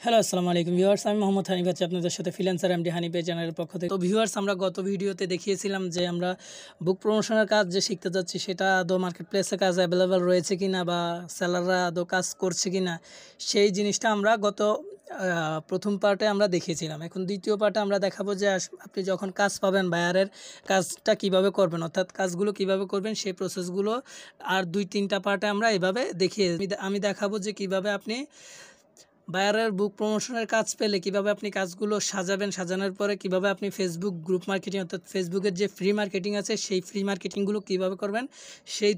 Hello আসসালামু আলাইকুম viewers, আমি মোহাম্মদ হানিফ আছি আপনাদের সাথে ফ্রিল্যান্সার এমডি হানিফ চ্যানেলের পক্ষ থেকে। তো ভিউয়ার্স, আমরা গত ভিডিওতে দেখিয়েছিলাম যে আমরা বুক প্রমোশনের কাজ যে শিখতে যাচ্ছি সেটা আদৌ মার্কেট প্লেসে কাজ অ্যাভেলেবেল রয়েছে কিনা বা সেলাররা আদৌ কাজ করছে কিনা, সেই জিনিসটা আমরা গত প্রথম পার্টে আমরা দেখিয়েছিলাম। এখন দ্বিতীয় পার্টে আমরা দেখাবো যে আপনি যখন কাজ পাবেন বায়ারের কাজটা কিভাবে করবেন, অর্থাৎ কাজগুলো কিভাবে করবেন সেই প্রসেসগুলো আর 2-3টা পার্টে আমরা এভাবে দেখিয়ে আমি দেখাবো যে কিভাবে আপনি বায়ারের বুক প্রমোশনের কাজ পেলে কিভাবে আপনি কাজগুলো সাজাবেন, সাজানোর পরে কিভাবে আপনি ফেসবুক গ্রুপ মার্কেটিং অর্থাৎ ফেসবুকের যে ফ্রি মার্কেটিং আছে সেই ফ্রি মার্কেটিংগুলো কিভাবে করবেন সেই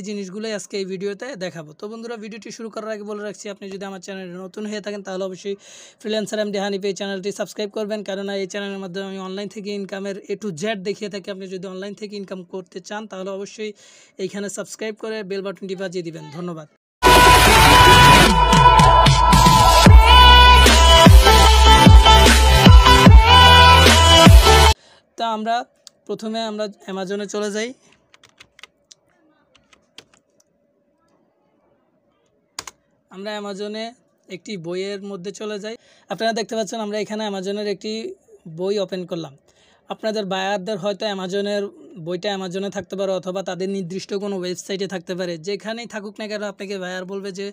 জিনিসগুলোই আজকে এই ভিডিওতে দেখাবো। তো বন্ধুরা, ভিডিওটি শুরু করার আগে বলে রাখছি, আপনি যদি আমার চ্যানেলে নতুন হয়ে থাকেন তাহলে অবশ্যই ফ্রিল্যান্সার এমডি হানিফ এই চ্যানেলটি সাবস্ক্রাইব করবেন, কেননা এই চ্যানেলের মাধ্যমে আমি অনলাইন থেকে ইনকামের A to Z দেখিয়ে থাকি। আপনি যদি অনলাইন থেকে ইনকাম করতে চান তাহলে অবশ্যই এইখানে সাবস্ক্রাইব করে বেল বাটনটি বাজিয়ে দিবেন। ধন্যবাদ। তা আমরা প্রথমে অ্যামাজনে চলে যাই। আমরা অ্যামাজনে একটি বইয়ের মধ্যে চলে যাই। আপনারা দেখতে পাচ্ছেন আমরা এখানে অ্যামাজনের একটি বই ওপেন করলাম। আপনাদের বায়ারদের হয়তো অ্যামাজনের বইটা অ্যামাজনে থাকতে পারে অথবা তাদের নির্দিষ্ট কোনো ওয়েবসাইটে থাকতে পারে। যেখানেই থাকুক না কেন আপনাকে বায়ার বলবে যে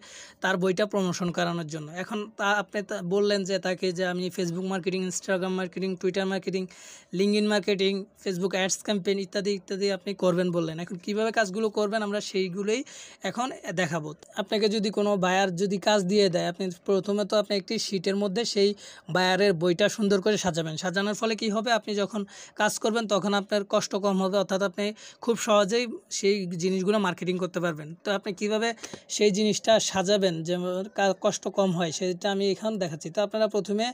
তার বইটা প্রমোশন করানোর জন্য। এখন আপনি বললেন যে তাকে যে আমি Facebook marketing, Instagram marketing, Twitter marketing, LinkedIn marketing, Facebook ads campaign ইত্যাদি ইত্যাদি আপনি করবেন বললেন। এখন কিভাবে কাজগুলো করবেন আমরা সেইগুলোই এখন দেখাবো। আপনাকে যদি কোনো বায়ার যদি কাজ দিয়ে দেয়, আপনি প্রথমে তো আপনি একটি শিটের মধ্যে সেই বায়ারের বইটা সুন্দর করে সাজাবেন। সাজানোর ফলে কি হবে, আপনি যখন কাজ করবেন তখন আপনার কষ্ট কম হবে, অর্থাৎ আপনি খুব সহজেই সেই জিনিসগুলো মার্কেটিং করতে পারবেন। তো আপনি কিভাবে সেই জিনিসটা সাজাবেন যেমন কষ্ট কম হয় সেটা আমি এখানে দেখাচ্ছি। তো আপনারা প্রথমে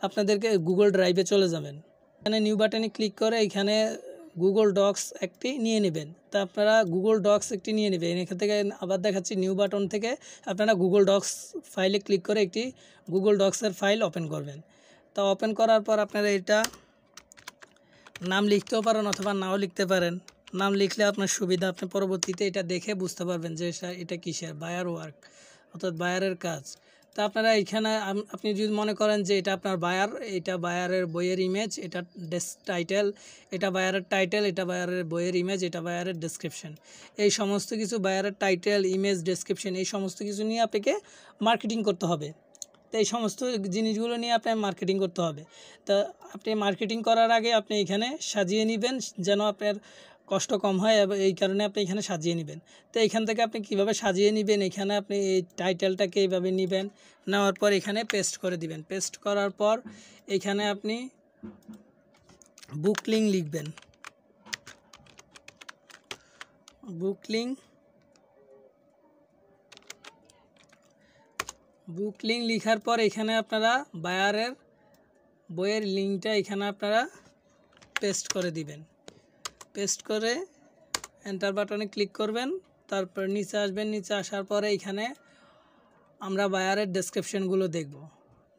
আপনাদেরকে গুগল ড্রাইভে চলে যাবেন। এখানে নিউ বাটনে ক্লিক করে এখানে গুগল ডক্স একটি নিয়ে নেবেন। তা আপনারা গুগল ডক্স একটি নিয়ে নেবেন। এখান থেকে আবার দেখাচ্ছি নিউ বাটন থেকে আপনারা গুগল ডক্স ফাইলে ক্লিক করে একটি গুগল ডক্সের ফাইল ওপেন করবেন। তা ওপেন করার পর আপনারা এটা নাম লিখতেও পারেন অথবা নাও লিখতে পারেন। নাম লিখলে আপনার সুবিধা, আপনি পরবর্তীতে এটা দেখে বুঝতে পারবেন যে এটা কিসের, বায়ার ওয়ার্ক অর্থাৎ বায়ারের কাজ। তা আপনারা এখানে আপনি যদি মনে করেন যে এটা আপনার বায়ার, এটা বায়ারের বইয়ের ইমেজ, এটা টাইটেল, এটা বায়ারের টাইটেল, এটা বায়ারের বইয়ের ইমেজ, এটা বায়ারের ডেসক্রিপশন, এই সমস্ত কিছু বায়ারের টাইটেল, ইমেজ, ডেসক্রিপশন এই সমস্ত কিছু নিয়ে আপনাকে মার্কেটিং করতে হবে। তো এই সমস্ত জিনিসগুলো নিয়ে আপনার মার্কেটিং করতে হবে। তা আপনি মার্কেটিং করার আগে আপনি এখানে সাজিয়ে নেবেন যেন আপনার কষ্ট কম হয়, এবং এই কারণে আপনি এখানে সাজিয়ে নেবেন। তো এখান থেকে আপনি কিভাবে সাজিয়ে নেবেন, এখানে আপনি এই টাইটেলটাকে এইভাবে নেবেন, নেওয়ার পর এখানে পেস্ট করে দিবেন। পেস্ট করার পর এখানে আপনি বুক লিঙ্ক লিখবেন। বুক লিঙ্ক লেখার পর এখানে আপনারা বায়ারের বইয়ের লিঙ্কটা এখানে আপনারা পেস্ট করে দিবেন। পেস্ট করে এন্টার বাটনে ক্লিক করবেন, তারপর নিচে আসবেন। নিচে আসার পরে এখানে আমরা বায়ারের ডেসক্রিপশনগুলো দেখব।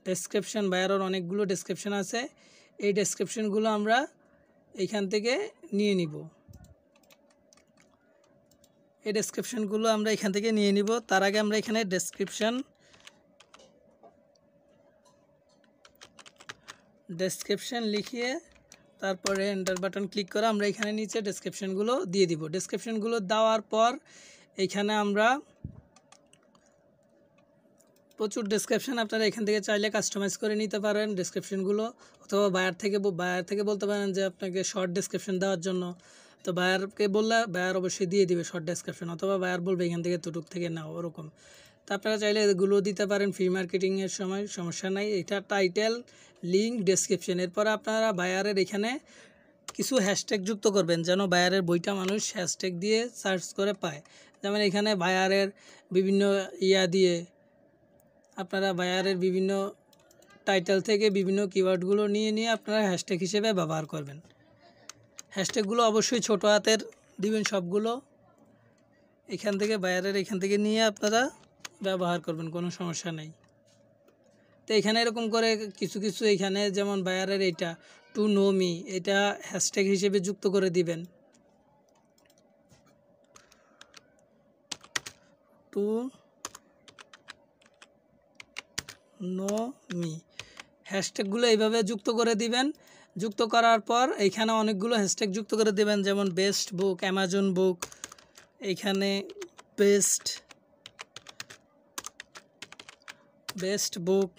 ডেসক্রিপশন, বায়ারের অনেকগুলো ডেসক্রিপশন আছে, এই ডেসক্রিপশনগুলো আমরা এইখান থেকে নিয়ে নিব। এই ডেসক্রিপশনগুলো আমরা এখান থেকে নিয়ে নিব। তার আগে আমরা এখানে ডেসক্রিপশন লিখিয়ে তারপরে এন্টার বাটন ক্লিক করে আমরা এখানে নিচে ডেসক্রিপশনগুলো দিয়ে দিব। ডেসক্রিপশনগুলো দেওয়ার পর এখানে আমরা প্রচুর ডেসক্রিপশন আপনারা এখান থেকে চাইলে কাস্টমাইজ করে নিতে পারেন ডেসক্রিপশনগুলো, অথবা বায়ার থেকে বলতে পারেন যে আপনাকে শর্ট ডেসক্রিপশন দেওয়ার জন্য। তো বায়ারকে বললে বায়ার অবশ্যই দিয়ে দিবে শর্ট ডেসক্রিপশন, অথবা বায়ার বলবে এখান থেকে এতটুক থেকে নাও, ওরকম। তো আপনারা চাইলে এগুলো দিতে পারেন ফ্রি মার্কেটিংয়ের সময়, সমস্যা নাই। এটা টাইটেল, লিঙ্ক, ডেসক্রিপশন। এরপর আপনারা বায়ারের এখানে কিছু হ্যাশট্যাগ যুক্ত করবেন যেন বায়ারের বইটা মানুষ হ্যাশট্যাগ দিয়ে সার্চ করে পায়। যেমন এখানে বায়ারের বিভিন্ন দিয়ে আপনারা বায়ারের বিভিন্ন টাইটেল থেকে বিভিন্ন কিওয়ার্ডগুলো নিয়ে আপনারা হ্যাশট্যাগ হিসেবে ব্যবহার করবেন। হ্যাশট্যাগুলো অবশ্যই ছোট হাতের দিবেন সবগুলো। এখান থেকে বায়ারের এখান থেকে নিয়ে আপনারা ব্যবহার করবেন, কোনো সমস্যা নেই। তো এখানে এরকম করে কিছু এখানে যেমন বায়ারের এটা টু নো মি, এটা হ্যাশট্যাগ হিসেবে যুক্ত করে দিবেন। টু ইকোনমি হ্যাশট্যাগুলো এইভাবে যুক্ত করে দিবেন। যুক্ত করার পর এইখানে অনেকগুলো হ্যাশট্যাগ যুক্ত করে দেবেন, যেমন বেস্ট বুক, অ্যামাজন বুক, এইখানে বেস্ট বুক,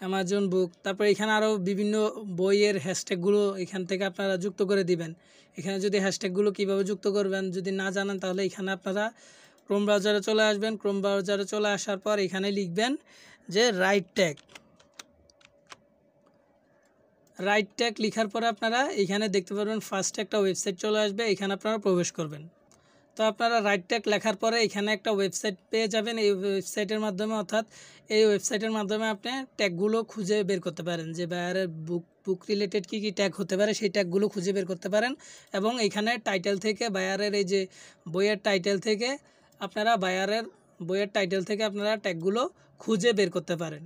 অ্যামাজন বুক। তারপর এখানে আরও বিভিন্ন বইয়ের হ্যাশট্যাগুলো এখান থেকে আপনারা যুক্ত করে দিবেন। এখানে যদি হ্যাশট্যাগুলো কীভাবে যুক্ত করবেন যদি না জানেন, তাহলে এখানে আপনারা ক্রোম ব্রাউজারে চলে আসবেন। ক্রোম ব্রাউজারে চলে আসার পর এখানে লিখবেন যে রাইট ট্যাগ লেখার পরে আপনারা এখানে দেখতে পারবেন ফার্স্টে একটা ওয়েবসাইট চলে আসবে, এখানে আপনারা প্রবেশ করবেন। তো আপনারা রাইট ট্যাগ লেখার পরে এখানে একটা ওয়েবসাইট পেয়ে যাবেন। এই ওয়েবসাইটের মাধ্যমে আপনি ট্যাগগুলো খুঁজে বের করতে পারেন, যে বায়ারের বুক রিলেটেড কী ট্যাগ হতে পারে সেই ট্যাগগুলো খুঁজে বের করতে পারেন। এবং এখানে টাইটেল থেকে বায়ারের এই যে বইয়ের টাইটেল থেকে আপনারা ট্যাগগুলো খুঁজে বের করতে পারেন।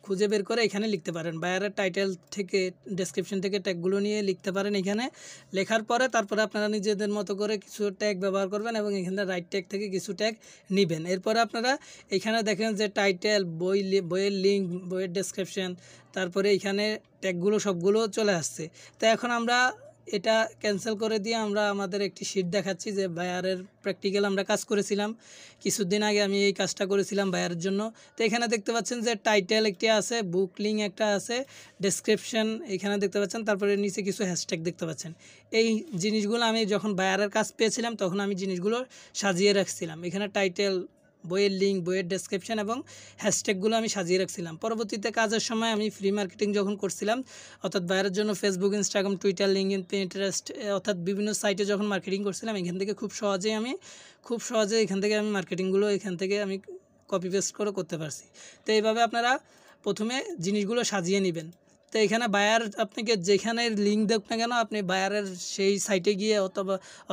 খুঁজে বের করে এখানে লিখতে পারেন, বায়ারের টাইটেল থেকে ডেসক্রিপশন থেকে ট্যাগগুলো নিয়ে লিখতে পারেন। এখানে লেখার পরে তারপরে আপনারা নিজেদের মতো করে কিছু ট্যাগ ব্যবহার করবেন এবং এখানে রাইট ট্যাগ থেকে কিছু ট্যাগ নেবেন। এরপরে আপনারা এখানে দেখেন যে টাইটেল, বইয়ের লিঙ্ক, বইয়ের ডেসক্রিপশন, তারপরে এখানে ট্যাগগুলো সবগুলো চলে আসছে। তো এখন আমরা এটা ক্যান্সেল করে দিয়ে আমরা আমাদের একটি শিট দেখাচ্ছি, যে বায়ারের প্র্যাকটিক্যাল আমরা কাজ করেছিলাম কিছুদিন আগে। আমি এই কাজটা করেছিলাম বায়ারের জন্য। তো এখানে দেখতে পাচ্ছেন যে টাইটেল একটি আছে, বুক লিঙ্ক একটা আছে, ডেসক্রিপশন এখানে দেখতে পাচ্ছেন, তারপরে নিচে কিছু হ্যাশট্যাগ দেখতে পাচ্ছেন। এই জিনিসগুলো আমি যখন বায়ারের কাজ পেয়েছিলাম তখন আমি জিনিসগুলো সাজিয়ে রাখছিলাম। এখানে টাইটেল, বইয়ের লিঙ্ক, বইয়ের ডেসক্রিপশন এবং হ্যাশট্যাগুলো আমি সাজিয়ে রাখছিলাম। পরবর্তীতে কাজের সময় আমি ফ্রি মার্কেটিং যখন করছিলাম, অর্থাৎ বায়ারের জন্য Facebook, Instagram, Twitter, LinkedIn, Pinterest, অর্থাৎ বিভিন্ন সাইটে যখন মার্কেটিং করছিলাম, এখান থেকে খুব সহজে এখান থেকে আমি মার্কেটিংগুলো এখান থেকে আমি কপি পেস্ট করে করতে পারছি। তো এইভাবে আপনারা প্রথমে জিনিসগুলো সাজিয়ে নেবেন। তো এখানে বায়ার আপনাকে যেখানে লিঙ্ক দেখ না কেন, আপনি বায়ারের সেই সাইটে গিয়ে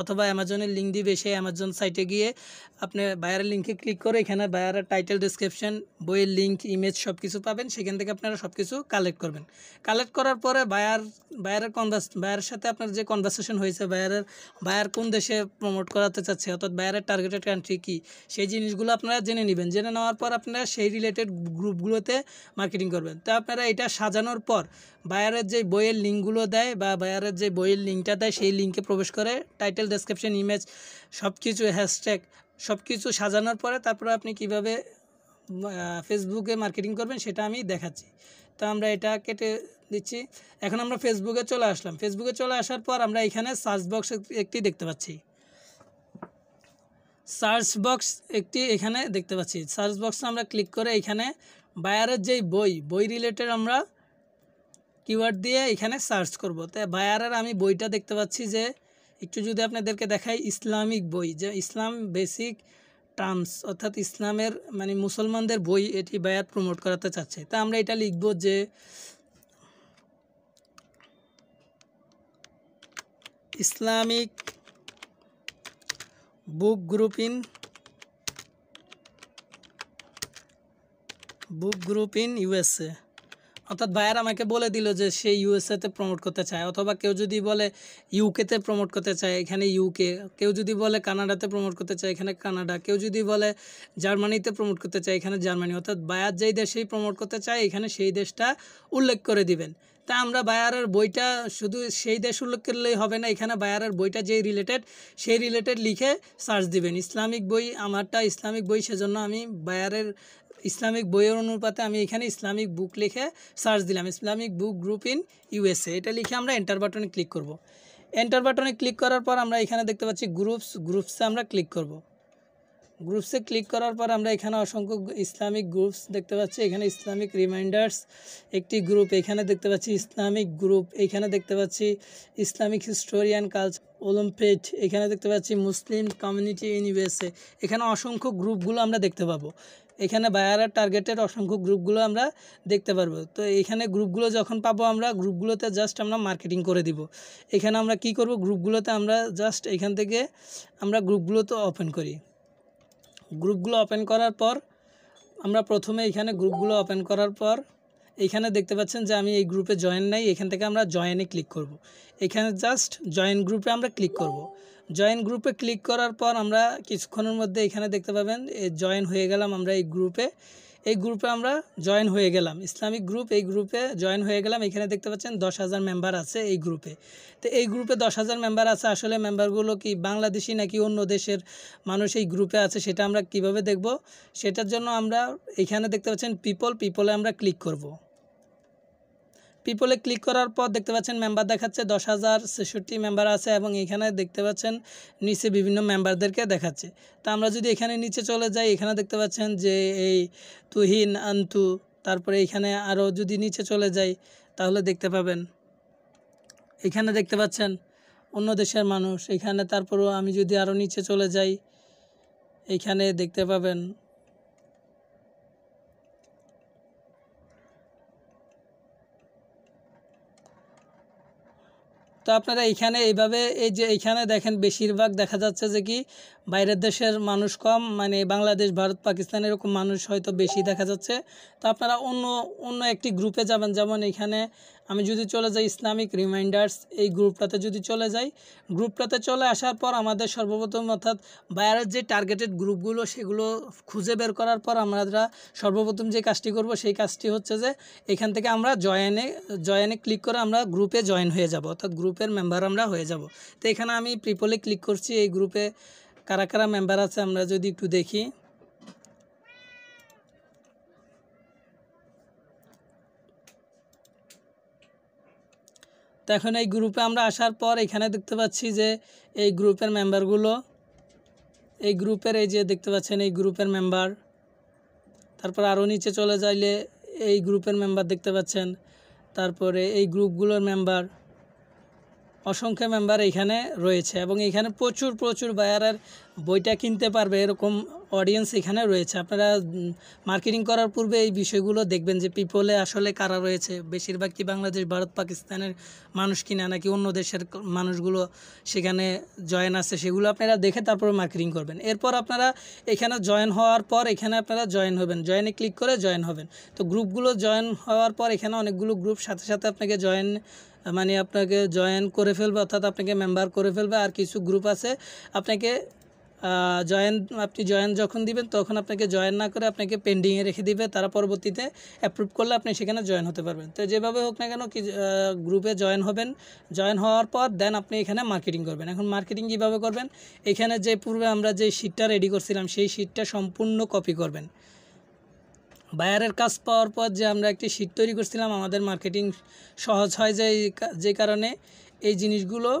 অথবা অ্যামাজনের লিঙ্ক দিবে, সেই অ্যামাজন সাইটে গিয়ে আপনি বায়ারের লিঙ্কে ক্লিক করে এখানে বায়ারের টাইটেল, ডেসক্রিপশন, বইয়ের লিঙ্ক, ইমেজ সব কিছু পাবেন। সেখান থেকে আপনারা সব কিছু কালেক্ট করবেন। কালেক্ট করার পরে বায়ারের সাথে আপনার যে কনভারসেশন হয়েছে, বায়ার কোন দেশে প্রমোট করাতে চাচ্ছে, অর্থাৎ বায়ারের টার্গেটেড কান্ট্রি কী, সেই জিনিসগুলো আপনারা জেনে নেবেন। জেনে নেওয়ার পর আপনারা সেই রিলেটেড গ্রুপগুলোতে মার্কেটিং করবেন। তো আপনারা এটা সাজানোর পর বায়ারের যে বইয়ের লিঙ্কগুলো দেয় বা বায়ারের যে বইয়ের লিঙ্কটা দেয়, সেই লিঙ্কে প্রবেশ করে টাইটেল, ডেসক্রিপশন, ইমেজ সব কিছু, হ্যাশট্যাগ সব কিছু সাজানোর পরে তারপরে আপনি কিভাবে ফেসবুকে মার্কেটিং করবেন সেটা আমি দেখাচ্ছি। তো আমরা এটা কেটে দিচ্ছি। এখন আমরা ফেসবুকে চলে আসলাম। ফেসবুকে চলে আসার পর আমরা এখানে সার্চ বক্স একটি দেখতে পাচ্ছি। সার্চ বক্সে আমরা ক্লিক করে এখানে বায়ারের যেই বই রিলেটেড আমরা কিওয়ার্ড দিয়ে এখানে সার্চ করব। তো বায়ারের আমি বইটা দেখতে পাচ্ছি, যে একটু যদি আপনাদেরকে দেখাই, ইসলামিক বই, যে ইসলাম বেসিক টার্মস, অর্থাৎ ইসলামের মানে মুসলমানদের বই, এটি বায়ার প্রমোট করাতে চাচ্ছে। তা আমরা এটা লিখব যে Islamic book group in USA. অর্থাৎ বায়ার আমাকে বলে দিল যে সে ইউএসএতে প্রমোট করতে চায়, অথবা কেউ যদি বলে ইউকেতে প্রমোট করতে চায়, এখানে ইউকে, কেউ যদি বলে কানাডাতে প্রমোট করতে চায়, এখানে কানাডা, কেউ যদি বলে জার্মানিতে প্রমোট করতে চায়, এখানে জার্মানি। অর্থাৎ বায়ার যেই দেশেই প্রমোট করতে চায় এখানে সেই দেশটা উল্লেখ করে দিবেন। তা আমরা বায়ারের বইটা শুধু সেই দেশ উল্লেখ করলেই হবে না, এখানে বায়ারের বইটা যেই রিলেটেড সেই রিলেটেড লিখে সার্চ দিবেন। ইসলামিক বই, আমারটা ইসলামিক বই, সেজন্য আমি বায়ারের ইসলামিক বইয়ের অনুপাতে আমি এখানে ইসলামিক বুক লিখে সার্চ দিলাম, Islamic book group in USA. এটা লিখে আমরা এন্টার বাটনে ক্লিক করব। এন্টার বাটনে ক্লিক করার পর আমরা এখানে দেখতে পাচ্ছি গ্রুপসে আমরা ক্লিক করব। গ্রুপসে ক্লিক করার পর আমরা এখানে অসংখ্য ইসলামিক গ্রুপস দেখতে পাচ্ছি। এখানে ইসলামিক রিমাইন্ডার্স একটি গ্রুপ, এখানে দেখতে পাচ্ছি ইসলামিক গ্রুপ, এখানে দেখতে পাচ্ছি ইসলামিক হিস্টোরি অ্যান্ড কালচার অলিম্পিড, এখানে দেখতে পাচ্ছি মুসলিম কমিউনিটি ইন ইউএসএ। এখানে অসংখ্য গ্রুপগুলো আমরা দেখতে পাবো। এখানে বায়ারের টার্গেটের অসংখ্য গ্রুপগুলো আমরা দেখতে পারবো। তো এখানে গ্রুপগুলো যখন পাবো আমরা গ্রুপগুলোতে জাস্ট আমরা মার্কেটিং করে দিব। এখানে আমরা কি করব, গ্রুপগুলোতে আমরা জাস্ট এখান থেকে আমরা গ্রুপগুলোতে ওপেন করি। গ্রুপগুলো ওপেন করার পর আমরা প্রথমে এখানে গ্রুপগুলো ওপেন করার পর এখানে দেখতে পাচ্ছেন যে আমি এই গ্রুপে জয়েন নাই, এখান থেকে আমরা জয়েনে ক্লিক করব। এখানে জাস্ট জয়েন গ্রুপে আমরা ক্লিক করব। জয়েন গ্রুপে ক্লিক করার পর আমরা কিছুক্ষণের মধ্যে এখানে দেখতে পাবেন জয়েন হয়ে গেলাম আমরা এই গ্রুপে আমরা জয়েন হয়ে গেলাম। ইসলামিক গ্রুপ, এই গ্রুপে জয়েন হয়ে গেলাম। এখানে দেখতে পাচ্ছেন 10,000 মেম্বার আছে এই গ্রুপে। তো এই গ্রুপে 10,000 মেম্বার আছে, আসলে মেম্বারগুলো কি বাংলাদেশি নাকি অন্য দেশের মানুষ এই গ্রুপে আছে সেটা আমরা কিভাবে দেখব? সেটার জন্য আমরা এখানে দেখতে পাচ্ছেন পিপলে আমরা ক্লিক করব। পিপলে ক্লিক করার পর দেখতে পাচ্ছেন মেম্বার দেখাচ্ছে 10,066 মেম্বার আছে, এবং এখানে দেখতে পাচ্ছেন নিচে বিভিন্ন মেম্বারদেরকে দেখাচ্ছে। তো আমরা যদি এখানে নিচে চলে যাই, এখানে দেখতে পাচ্ছেন যে এই তুহিন, আন্তু, তারপরে এখানে আরও যদি নিচে চলে যাই তাহলে দেখতে পাবেন এখানে দেখতে পাচ্ছেন অন্য দেশের মানুষ এখানে। তারপরেও আমি যদি আরও নিচে চলে যাই এইখানে দেখতে পাবেন তো আপনারা এইখানে এইভাবে এই যে এইখানে দেখেন বেশিরভাগ দেখা যাচ্ছে যে কি বাইরের দেশের মানুষ কম, মানে বাংলাদেশ, ভারত, পাকিস্তান এরকম মানুষ হয়তো বেশি দেখা যাচ্ছে। তো আপনারা অন্য একটি গ্রুপে যাবেন, যেমন এখানে আমি যদি চলে যাই ইসলামিক রিমাইন্ডার্স, এই গ্রুপটাতে যদি চলে যাই, গ্রুপটাতে চলে আসার পর আমাদের সর্বপ্রথম অর্থাৎ বাইরের যে টার্গেটেড গ্রুপগুলো সেগুলো খুঁজে বের করার পর আমরা সর্বপ্রথম যে কাজটি করব সেই কাজটি হচ্ছে যে এখান থেকে আমরা জয়েনে ক্লিক করে আমরা গ্রুপে জয়েন হয়ে যাব, অর্থাৎ গ্রুপের মেম্বার আমরা হয়ে যাব। তো এখানে আমি পিপলে ক্লিক করছি। এই গ্রুপে কারা কারা মেম্বার আছে আমরা যদি একটু দেখি, তো এখন এই গ্রুপে আমরা আসার পর এখানে দেখতে পাচ্ছি যে এই গ্রুপের মেম্বারগুলো, এই গ্রুপের এই যে দেখতে পাচ্ছেন এই গ্রুপের মেম্বার, তারপর আরও নিচে চলে যাইলে এই গ্রুপের মেম্বার দেখতে পাচ্ছেন, তারপরে এই গ্রুপগুলোর মেম্বার, অসংখ্য মেম্বার এখানে রয়েছে, এবং এখানে প্রচুর বায়ারের বইটা কিনতে পারবে এরকম অডিয়েন্স এখানে রয়েছে। আপনারা মার্কেটিং করার পূর্বে এই বিষয়গুলো দেখবেন যে পিপলে আসলে কারা রয়েছে, বেশিরভাগ কি বাংলাদেশ, ভারত, পাকিস্তানের মানুষ কিনা নাকি অন্য দেশের মানুষগুলো সেখানে জয়েন আছে, সেগুলো আপনারা দেখে তারপরে মার্কেটিং করবেন। এরপর আপনারা এখানে জয়েন হওয়ার পর এখানে আপনারা জয়েন হবেন, জয়েনে ক্লিক করে জয়েন হবেন। তো গ্রুপগুলো জয়েন হওয়ার পর এখানে অনেকগুলো গ্রুপ সাথে আপনাকে আপনাকে জয়েন করে ফেলবে, অর্থাৎ আপনাকে মেম্বার করে ফেলবে। আর কিছু গ্রুপ আছে আপনাকে আপনি জয়েন যখন দিবেন তখন আপনাকে জয়েন না করে আপনাকে পেন্ডিংয়ে রেখে দিবে, তারা পরবর্তীতে অ্যাপ্রুভ করলে আপনি সেখানে জয়েন হতে পারবেন। তো যেভাবে হোক না কেন গ্রুপে জয়েন হবেন, জয়েন হওয়ার পর দেন আপনি এখানে মার্কেটিং করবেন। এখন মার্কেটিং কীভাবে করবেন? এখানে যে পূর্বে আমরা যে শিটটা রেডি করছিলাম সেই শিটটা সম্পূর্ণ কপি করবেন। বায়ারের কাজ পাওয়ার পর যে আমরা একটি শিট তৈরি করছিলাম, আমাদের মার্কেটিং সহজ হয় যে কারণে এই জিনিসগুলো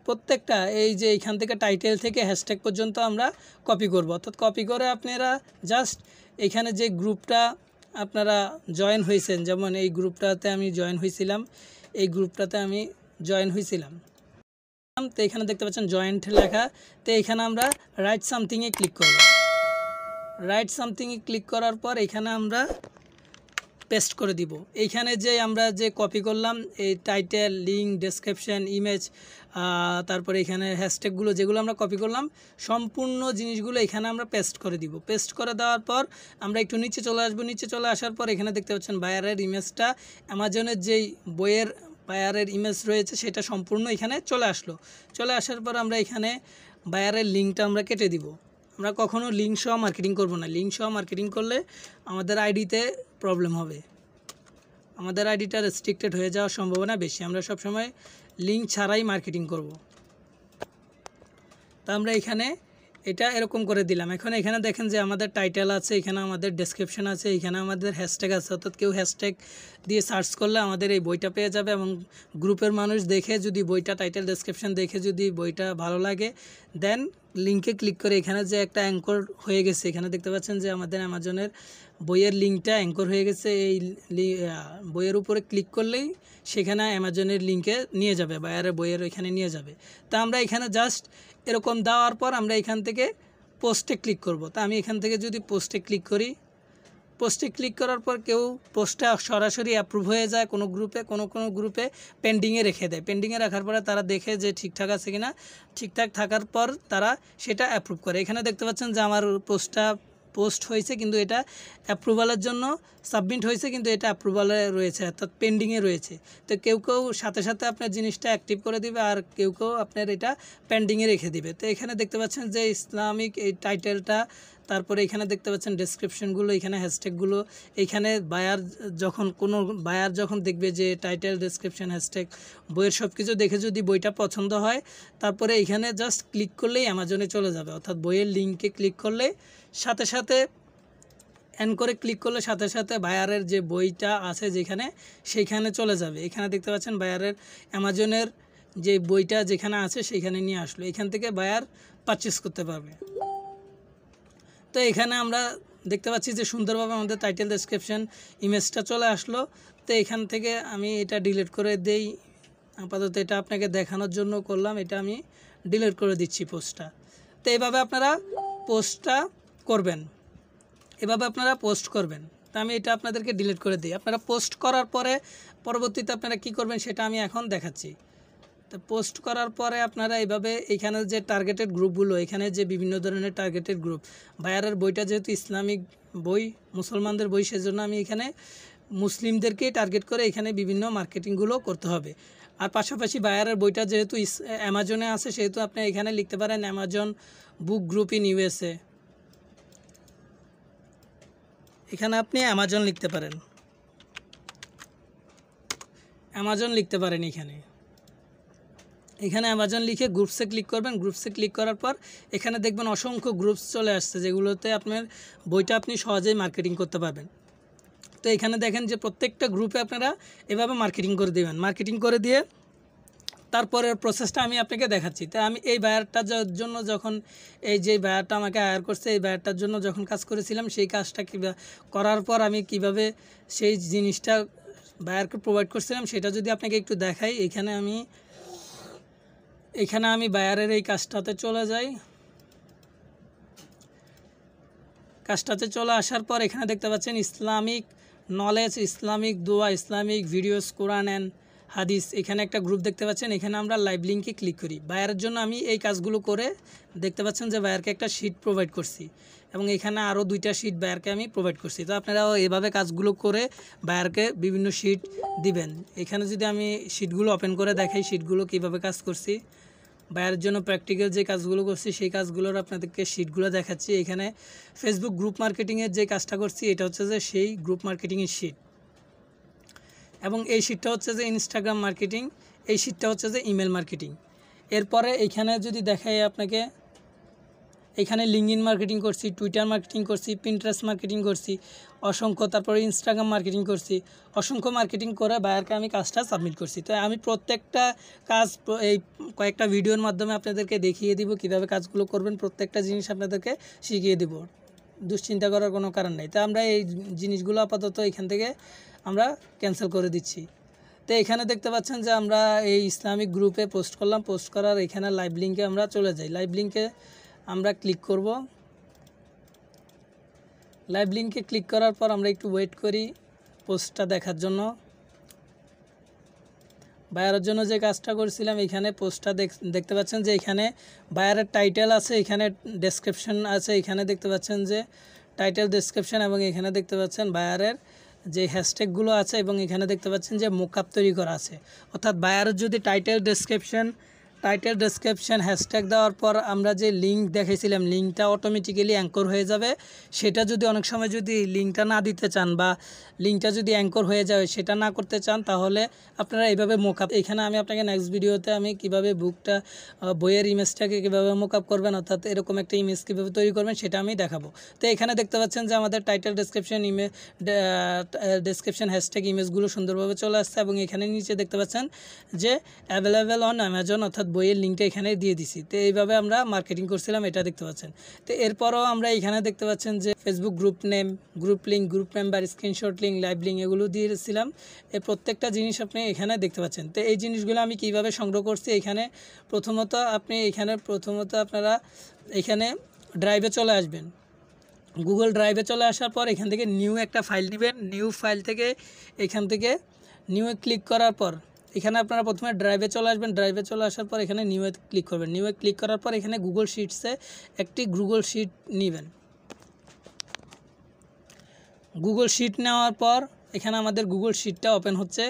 প্রত্যেকটা এই যে এইখান থেকে টাইটেল থেকে হ্যাশট্যাগ পর্যন্ত আমরা কপি করব, অর্থাৎ কপি করে আপনারা জাস্ট এখানে যে গ্রুপটা আপনারা জয়েন হয়েছেন, যেমন এই গ্রুপটাতে আমি জয়েন হয়েছিলাম, তো এখানে দেখতে পাচ্ছেন জয়েন্ট লেখা। তো এখানে আমরা রাইট সামথিংয়ে ক্লিক করব। রাইট সামথিংয়ে ক্লিক করার পর এখানে আমরা পেস্ট করে দিব। এইখানে যে আমরা যে কপি করলাম এই টাইটেল, লিঙ্ক, ডেসক্রিপশন, ইমেজ, তারপরে এখানে হ্যাশট্যাগুলো যেগুলো আমরা কপি করলাম সম্পূর্ণ জিনিসগুলো এখানে আমরা পেস্ট করে দিব। পেস্ট করে দেওয়ার পর আমরা একটু নিচে চলে আসবো। নিচে চলে আসার পর এখানে দেখতে পাচ্ছেন বায়ারের ইমেজটা, অ্যামাজনের যেই বইয়ের বায়ারের ইমেজ রয়েছে সেটা সম্পূর্ণ এখানে চলে আসলো। চলে আসার পর আমরা এখানে বায়ারের লিঙ্কটা আমরা কেটে দিব। আমরা কখনো লিঙ্ক সহ মার্কেটিং করব না, লিঙ্ক সহ মার্কেটিং করলে আমাদের আইডিতে প্রবলেম হবে, আমাদের আইডিটা রেস্ট্রিক্টেড হয়ে যাওয়ার সম্ভাবনা বেশি। আমরা সবসময় লিঙ্ক ছাড়াই মার্কেটিং করব। তো আমরা এখানে এটা এরকম করে দিলাম। এখন এখানে দেখেন যে আমাদের টাইটেল আছে, এখানে আমাদের ডেসক্রিপশন আছে, এখানে আমাদের হ্যাশট্যাগ আছে, অর্থাৎ কেউ হ্যাশট্যাগ দিয়ে সার্চ করলে আমাদের এই বইটা পেয়ে যাবে, এবং গ্রুপের মানুষ দেখে যদি বইটা টাইটেল ডেসক্রিপশন দেখে যদি বইটা ভালো লাগে দেন লিঙ্কে ক্লিক করে এখানে যে একটা অ্যাঙ্কর হয়ে গেছে, এখানে দেখতে পাচ্ছেন যে আমাদের অ্যামাজনের বইয়ের লিঙ্কটা অ্যাঙ্কর হয়ে গেছে, এই বইয়ের উপরে ক্লিক করলেই সেখানে অ্যামাজনের লিঙ্কে নিয়ে যাবে, বায়ারের বইয়ের এখানে নিয়ে যাবে। তা আমরা এখানে জাস্ট এরকম দেওয়ার পর আমরা এখান থেকে পোস্টে ক্লিক করব। তা আমি এখান থেকে যদি পোস্টে ক্লিক করি, পোস্টে ক্লিক করার পর কেউ পোস্টটা সরাসরি অ্যাপ্রুভ হয়ে যায় কোনো গ্রুপে, কোনো গ্রুপে পেন্ডিংয়ে রেখে দেয়। পেন্ডিংয়ে রাখার পরে তারা দেখে যে ঠিকঠাক আছে কিনা, ঠিকঠাক থাকার পর তারা সেটা অ্যাপ্রুভ করে। এখানে দেখতে পাচ্ছেন যে আমার পোস্টটা পোস্ট হয়েছে কিন্তু এটা অ্যাপ্রুভালের জন্য সাবমিট হয়েছে কিন্তু এটা অ্যাপ্রুভালে রয়েছে অর্থাৎ পেন্ডিংয়ে রয়েছে। তো কেউ কেউ সাথে সাথে আপনার জিনিসটা অ্যাক্টিভ করে দিবে আর কেউ কেউ আপনার এটা পেন্ডিংয়ে রেখে দিবে। তো এখানে দেখতে পাচ্ছেন যে ইসলামিক এই টাইটেলটা, তারপরে এখানে দেখতে পাচ্ছেন ডেসক্রিপশনগুলো, এখানে হ্যাশট্যাগুলো, এইখানে কোনো বায়ার যখন দেখবে যে টাইটেল ডেসক্রিপশন হ্যাশট্যাগ বইয়ের সব কিছু দেখে যদি বইটা পছন্দ হয় তারপরে এখানে জাস্ট ক্লিক করলেই অ্যামাজনে চলে যাবে। অর্থাৎ বইয়ের লিঙ্কে ক্লিক করলে সাথে সাথে করে ক্লিক করলে সাথে সাথে বায়ারের যে বইটা আছে যেখানে সেইখানে চলে যাবে। এখানে দেখতে পাচ্ছেন বায়ারের অ্যামাজনের যে বইটা যেখানে আছে সেইখানে নিয়ে আসলো, এখান থেকে বায়ার পারচেস করতে পারবে। তো এখানে আমরা দেখতে পাচ্ছি যে সুন্দরভাবে আমাদের টাইটেল ডেসক্রিপশন ইমেজটা চলে আসলো। তো এখান থেকে আমি এটা ডিলিট করে দেই, আপাতত এটা আপনাকে দেখানোর জন্য করলাম, এটা আমি ডিলিট করে দিচ্ছি পোস্টটা। তো এইভাবে আপনারা পোস্টটা করবেন, এভাবে আপনারা পোস্ট করবেন। তো আমি এটা আপনাদেরকে ডিলিট করে দিই। আপনারা পোস্ট করার পরে পরবর্তীতে আপনারা কি করবেন সেটা আমি এখন দেখাচ্ছি। তো পোস্ট করার পরে আপনারা এইভাবে এখানে যে টার্গেটেড গ্রুপগুলো, এখানে যে বিভিন্ন ধরনের টার্গেটেড গ্রুপ, বায়ারের বইটা যেহেতু ইসলামিক বই, মুসলমানদের বই, সেজন্য আমি এখানে মুসলিমদেরকেই টার্গেট করে এখানে বিভিন্ন মার্কেটিংগুলো করতে হবে। আর পাশাপাশি বায়ারের বইটা যেহেতু অ্যামাজনে আছে সেহেতু আপনি এখানে লিখতে পারেন Amazon book group in USA. এখানে আপনি অ্যামাজন লিখতে পারেন, অ্যামাজন লিখতে পারেন। এখানে অ্যামাজন লিখে গ্রুপসে ক্লিক করবেন। গ্রুপসে ক্লিক করার পর এখানে দেখবেন অসংখ্য গ্রুপস চলে আসছে যেগুলোতে আপনার বইটা আপনি সহজেই মার্কেটিং করতে পারবেন। তো এখানে দেখেন যে প্রত্যেকটা গ্রুপে আপনারা এভাবে মার্কেটিং করে দেবেন। মার্কেটিং করে দিয়ে তারপরের প্রসেসটা আমি আপনাকে দেখাচ্ছি। তো আমি এই বায়ারটার জন্য যখন এই যে বায়ারটা আমাকে হায়ার করছে, এই বায়ারটার জন্য যখন কাজ করেছিলাম সেই কাজটা করার পর আমি কিভাবে সেই জিনিসটা বায়ারকে প্রোভাইড করছিলাম সেটা যদি আপনাকে একটু দেখাই। এখানে আমি বায়ারের এই কাজটাতে চলে যাই। কাজটাতে চলে আসার পর এখানে দেখতে পাচ্ছেন ইসলামিক নলেজ, ইসলামিক দোয়া, ইসলামিক ভিডিওস, কোরআন অ্যান্ড হাদিস, এখানে একটা গ্রুপ দেখতে পাচ্ছেন। এখানে আমরা লাইভ লিঙ্কে ক্লিক করি। বায়ারের জন্য আমি এই কাজগুলো করে দেখতে পাচ্ছেন যে বায়ারকে একটা শিট প্রোভাইড করছি এবং এখানে আরও 2টা শিট বায়ারকে আমি প্রোভাইড করছি। তো আপনারাও এভাবে কাজগুলো করে বায়ারকে বিভিন্ন শিট দিবেন। এখানে যদি আমি শিটগুলো ওপেন করে দেখাই শিটগুলো কীভাবে কাজ করছি, বায়ারের জন্য প্র্যাকটিক্যাল যে কাজগুলো করছি সেই কাজগুলোর আপনাদেরকে শিটগুলো দেখাচ্ছি। এখানে ফেসবুক গ্রুপ মার্কেটিংয়ের যে কাজটা করছি এটা হচ্ছে যে সেই গ্রুপ মার্কেটিংয়ের শিট, এবং এই শিটটা হচ্ছে যে ইনস্টাগ্রাম মার্কেটিং, এই শিটটা হচ্ছে যে ইমেল মার্কেটিং। এরপরে এইখানে যদি দেখাই আপনাকে, এখানে লিঙ্কডইন মার্কেটিং করছি, টুইটার মার্কেটিং করছি, পিন্টারেস্ট মার্কেটিং করছি অসংখ্য, তারপরে ইনস্টাগ্রাম মার্কেটিং করছি, অসংখ্য মার্কেটিং করে বায়ারকে আমি কাজটা সাবমিট করছি। তো আমি প্রত্যেকটা কাজ এই কয়েকটা ভিডিওর মাধ্যমে আপনাদেরকে দেখিয়ে দিব কীভাবে কাজগুলো করবেন, প্রত্যেকটা জিনিস আপনাদেরকে শিখিয়ে দিব, দুশ্চিন্তা করার কোনো কারণ নেই। তো আমরা এই জিনিসগুলো আপাতত এখান থেকে আমরা ক্যান্সেল করে দিচ্ছি। তো এখানে দেখতে পাচ্ছেন যে আমরা এই ইসলামিক গ্রুপে পোস্ট করলাম, পোস্ট করার এখানে লাইভ লিঙ্কে আমরা চলে যাই। লাইভ লিঙ্কে আমরা ক্লিক করব। লাইভ লিঙ্কে ক্লিক করার পর আমরা একটু ওয়েট করি পোস্টটা দেখার জন্য। বায়ারের জন্য যে কাজটা করছিলাম এখানে পোস্টটা দেখতে পাচ্ছেন যে এখানে বায়ারের টাইটেল আছে, এখানে ডেসক্রিপশন আছে, এখানে দেখতে পাচ্ছেন যে টাইটেল ডেসক্রিপশন, এবং এখানে দেখতে পাচ্ছেন বায়ারের যে হ্যাশট্যাগুলো আছে, এবং এখানে দেখতে পাচ্ছেন যে মোকআপ তৈরি করা আছে। অর্থাৎ বায়ারের যদি টাইটেল ডেসক্রিপশন হ্যাশট্যাগ দেওয়ার পর আমরা যে লিঙ্ক দেখাইছিলাম লিঙ্কটা অটোমেটিক্যালি অ্যাঙ্কর হয়ে যাবে। সেটা যদি অনেক সময় যদি লিঙ্কটা না দিতে চান বা লিঙ্কটা যদি অ্যাঙ্কর হয়ে যায় সেটা না করতে চান তাহলে আপনারা এইভাবে মোকআপ, এখানে আমি আপনাকে নেক্সট ভিডিওতে আমি কিভাবে বইয়ের ইমেজটাকে কীভাবে মোকআপ করবেন, অর্থাৎ এরকম একটা ইমেজ কীভাবে তৈরি করবেন সেটা আমি দেখাবো। তো এখানে দেখতে পাচ্ছেন যে আমাদের টাইটেল ডেসক্রিপশন হ্যাশট্যাগ ইমেজগুলো সুন্দরভাবে চলে আসছে, এবং এখানে নিচে দেখতে পাচ্ছেন যে অ্যাভেলেবেল অন অ্যামাজন, অর্থাৎ বইয়ের লিঙ্কটা এখানে দিয়ে দিছি। তো এইভাবে আমরা মার্কেটিং করছিলাম, এটা দেখতে পাচ্ছেন। তো এরপরও আমরা এখানে দেখতে পাচ্ছেন যে Facebook group name, group link, group member, screenshot link, live link এগুলো দিয়েছিলাম। এই প্রত্যেকটা জিনিস আপনি এখানে দেখতে পাচ্ছেন। তো এই জিনিসগুলো আমি কিভাবে সংগ্রহ করছি, এখানে প্রথমত আপনারা এখানে ড্রাইভে চলে আসবেন। গুগল ড্রাইভে চলে আসার পর এখান থেকে নিউ একটা ফাইল নেবেন। নিউ ফাইল থেকে এখান থেকে নিউয়ে ক্লিক করার পর এখানে আপনারা প্রথমে ড্রাইভে চলে আসবেন। ড্রাইভে চলে আসার পর এখানে নিউয়ে ক্লিক করবেন। নিউয়ে ক্লিক করার পর এখানে গুগল শিটসে একটি গুগল শিট নেবেন। গুগল শিট নেওয়ার পর এখানে আমাদের গুগল শিটটা ওপেন হচ্ছে।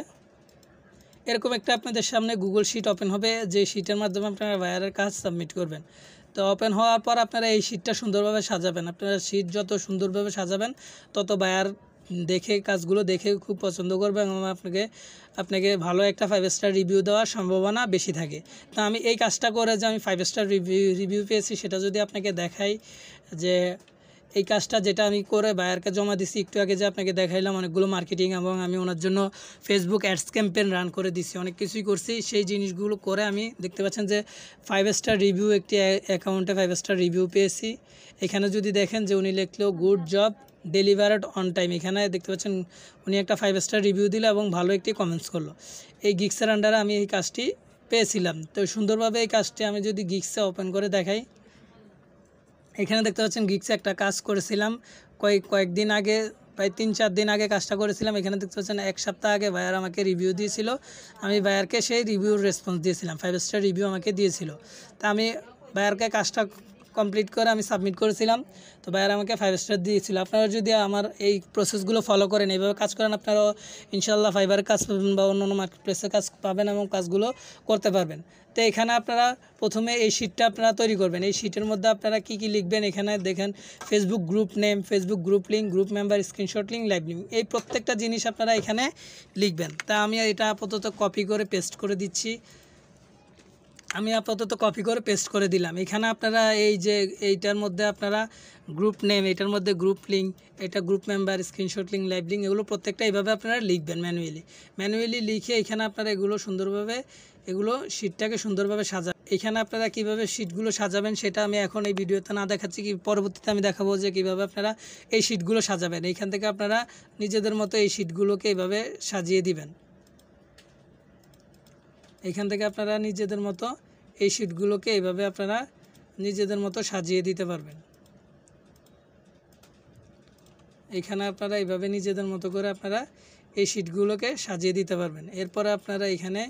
এরকম একটা আপনাদের সামনে গুগল শিট ওপেন হবে, যে শিটের মাধ্যমে আপনারা বায়ারের কাজ সাবমিট করবেন। তো ওপেন হওয়ার পর আপনারা এই শিটটা সুন্দরভাবে সাজাবেন। আপনারা শিট যত সুন্দরভাবে সাজাবেন তত বায়ার দেখে কাজগুলো দেখে খুব পছন্দ করবে এবং আপনাকে ভালো একটা 5 স্টার রিভিউ দেওয়ার সম্ভাবনা বেশি থাকে। তো আমি এই কাজটা করে যে আমি 5 স্টার রিভিউ পেয়েছি সেটা যদি আপনাকে দেখাই, যে এই কাজটা যেটা আমি করে বায়ারকে জমা দিছি একটু আগে, যে আপনাকে দেখাইলাম অনেকগুলো মার্কেটিং এবং আমি ওনার জন্য ফেসবুক অ্যাডস ক্যাম্পেইন রান করে দিছি, অনেক কিছুই করছি। সেই জিনিসগুলো করে আমি দেখতে পাচ্ছেন যে 5 স্টার রিভিউ, একটি অ্যাকাউন্টে 5 স্টার রিভিউ পেয়েছি। এখানে যদি দেখেন যে উনি লিখলো good job delivered on time, এখানে দেখতে পাচ্ছেন উনি একটা 5 স্টার রিভিউ দিল এবং ভালো একটি কমেন্টস করলো। এই গিগসের আন্ডারে আমি এই কাজটি পেয়েছিলাম। তো সুন্দরভাবে এই কাজটি আমি যদি গিগসে ওপেন করে দেখাই, এখানে দেখতে পাচ্ছেন গিগসে একটা কাজ করেছিলাম কয়েকদিন আগে, প্রায় 3-4 দিন আগে কাজটা করেছিলাম। এখানে দেখতে পাচ্ছেন 1 সপ্তাহ আগে বায়ার আমাকে রিভিউ দিয়েছিল, আমি বায়ারকে সেই রিভিউর রেসপন্স দিয়েছিলাম, 5 স্টার রিভিউ আমাকে দিয়েছিল। তা আমি বায়ারকে কাজটা কমপ্লিট করে আমি সাবমিট করেছিলাম, তো বায়ার আমাকে 5 স্টার দিয়েছিল। আপনারা যদি আমার এই প্রসেসগুলো ফলো করেন, এইভাবে কাজ করেন, আপনারাও ইনশাল্লাহ ফাইবারের কাজ পাবেন বা অন্যান্য মার্কেটপ্লেসের কাজ পাবেন এবং কাজগুলো করতে পারবেন। তো এখানে আপনারা প্রথমে এই শিটটা আপনারা তৈরি করবেন। এই শিটের মধ্যে আপনারা কি কি লিখবেন, এখানে দেখেন Facebook group name, Facebook group link, group member, screenshot link, live link, এই প্রত্যেকটা জিনিস আপনারা এখানে লিখবেন। তা আমি এটা আপাতত কপি করে পেস্ট করে দিচ্ছি। আমি আপাতত কপি করে পেস্ট করে দিলাম। এখানে আপনারা এই যে এইটার মধ্যে আপনারা গ্রুপ নেম, এটার মধ্যে গ্রুপ লিঙ্ক, এটা group member, screenshot link, live link, এগুলো প্রত্যেকটা এইভাবে আপনারা লিখবেন ম্যানুয়ালি লিখে এখানে আপনারা এগুলো সুন্দরভাবে শিটটাকে সুন্দরভাবে সাজাবেন। এখানে আপনারা কিভাবে শিটগুলো সাজাবেন সেটা আমি এখন এই ভিডিওতে না দেখাচ্ছি, কি পরবর্তীতে আমি দেখাবো যে কীভাবে আপনারা এই শিটগুলো সাজাবেন। এইখান থেকে আপনারা নিজেদের মতো এই শিটগুলোকে এইভাবে সাজিয়ে দিবেন। এখান থেকে আপনারা নিজেদের মতো এই শিটগুলোকে এইভাবে আপনারা নিজেদের মতো সাজিয়ে দিতে পারবেন। এখানে আপনারা এইভাবে নিজেদের মতো করে আপনারা এই শিটগুলোকে সাজিয়ে দিতে পারবেন। এরপরে আপনারা এখানে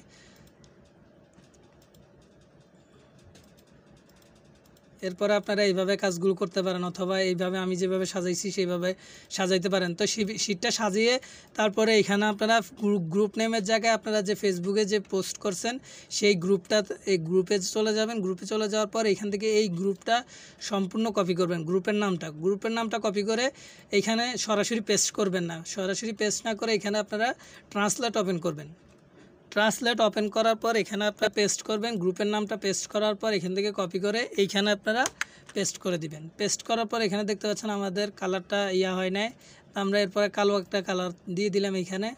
এইভাবে কাজগুলো করতে পারেন, অথবা এইভাবে আমি যেভাবে সাজাইছি সেইভাবে সাজাইতে পারেন। তো শিটটা সাজিয়ে তারপরে এখানে আপনারা গ্রুপ নেমের জায়গায় আপনারা যে ফেসবুকে যে পোস্ট করছেন সেই গ্রুপে চলে যাবেন। গ্রুপে চলে যাওয়ার পর এখান থেকে এই গ্রুপটা সম্পূর্ণ কপি করবেন। গ্রুপের নামটা কপি করে এখানে সরাসরি পেস্ট করবেন না, সরাসরি পেস্ট না করে এখানে আপনারা ট্রান্সলেট ওপেন করবেন। ট্রান্সলেট ওপেন করার পর এখানে আপনারা পেস্ট করবেন। গ্রুপের নামটা পেস্ট করার পর এখান থেকে কপি করে এইখানে আপনারা পেস্ট করে দিবেন। পেস্ট করার পর এখানে দেখতে পাচ্ছেন আমাদের কালারটা হয় নাই, আমরা এরপরে কালো একটা কালার দিয়ে দিলাম এখানে।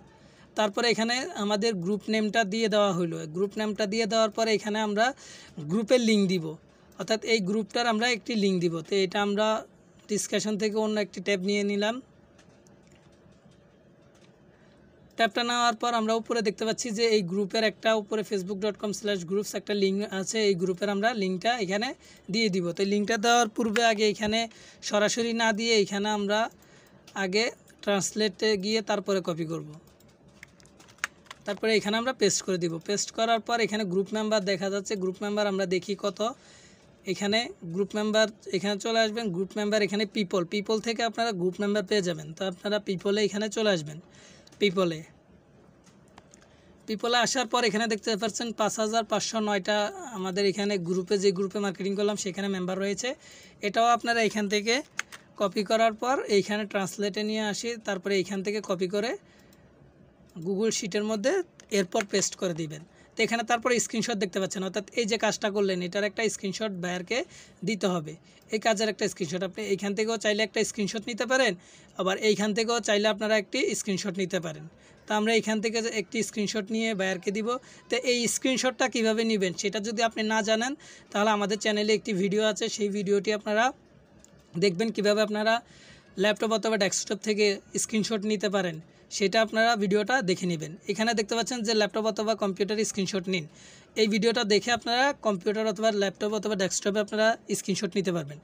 তারপরে এখানে আমাদের গ্রুপ নেমটা দিয়ে দেওয়া হলো। গ্রুপ নেমটা দিয়ে দেওয়ার পরে এখানে আমরা গ্রুপের লিঙ্ক দিব, অর্থাৎ এই গ্রুপটার আমরা একটি লিঙ্ক দিব। তো এটা আমরা ডিসকাশন থেকে অন্য একটি ট্যাব নিয়ে নিলাম। ট্যাবটা নেওয়ার পর আমরা উপরে দেখতে পাচ্ছি যে এই গ্রুপের একটা উপরে facebook.com/groups একটা লিঙ্ক আছে, এই গ্রুপের আমরা লিঙ্কটা এখানে দিয়ে দিব। তো লিঙ্কটা দেওয়ার পূর্বে আগে এখানে সরাসরি না দিয়ে এখানে আমরা আগে ট্রান্সলেটে গিয়ে তারপরে কপি করব। তারপরে এখানে আমরা পেস্ট করে দিব। পেস্ট করার পর এখানে গ্রুপ মেম্বার দেখা যাচ্ছে, গ্রুপ মেম্বার আমরা দেখি কত। এখানে গ্রুপ মেম্বার এখানে চলে আসবেন। গ্রুপ মেম্বার এখানে পিপল থেকে আপনারা গ্রুপ মেম্বার পেয়ে যাবেন। তো আপনারা পিপলে এখানে চলে আসবেন। পিপলে আসার পর এখানে দেখতে পাচ্ছেন 5509টা আমাদের এখানে যে গ্রুপে মার্কেটিং করলাম সেখানে মেম্বার রয়েছে। এটাও আপনারা এখান থেকে কপি করার পর এইখানে ট্রান্সলেটে নিয়ে আসি, তারপরে এইখান থেকে কপি করে গুগল শিটের মধ্যে এরপর পেস্ট করে দিবেন। তো এখানে তারপরে স্ক্রিনশট দেখতে পাচ্ছেন, অর্থাৎ এই যে কাজটা করলেন এটার একটা স্ক্রিনশট বায়ারকে দিতে হবে। এই কাজের একটা স্ক্রিনশট আপনি এইখান থেকেও চাইলে একটা স্ক্রিনশট নিতে পারেন, আবার এইখান থেকেও চাইলে আপনারা একটি স্ক্রিনশট নিতে পারেন। তো আমরা এইখান থেকে একটি স্ক্রিনশট নিয়ে বায়ারকে দিব। তো এই স্ক্রিনশটটা কিভাবে নেবেন সেটা যদি আপনি না জানেন তাহলে আমাদের চ্যানেলে একটি ভিডিও আছে, সেই ভিডিওটি আপনারা দেখবেন কিভাবে আপনারা ল্যাপটপ অথবা ডেস্কটপ থেকে স্ক্রিনশট নিতে পারেন, সেটা আপনারা ভিডিওটা দেখে নেবেন। এখানে দেখতে পাচ্ছেন যে ল্যাপটপ অথবা কম্পিউটারে স্ক্রিনশট নিন, এই ভিডিওটা দেখে আপনারা কম্পিউটার অথবা ল্যাপটপ অথবা ডেস্কটপে আপনারা স্ক্রিনশট নিতে পারবেন।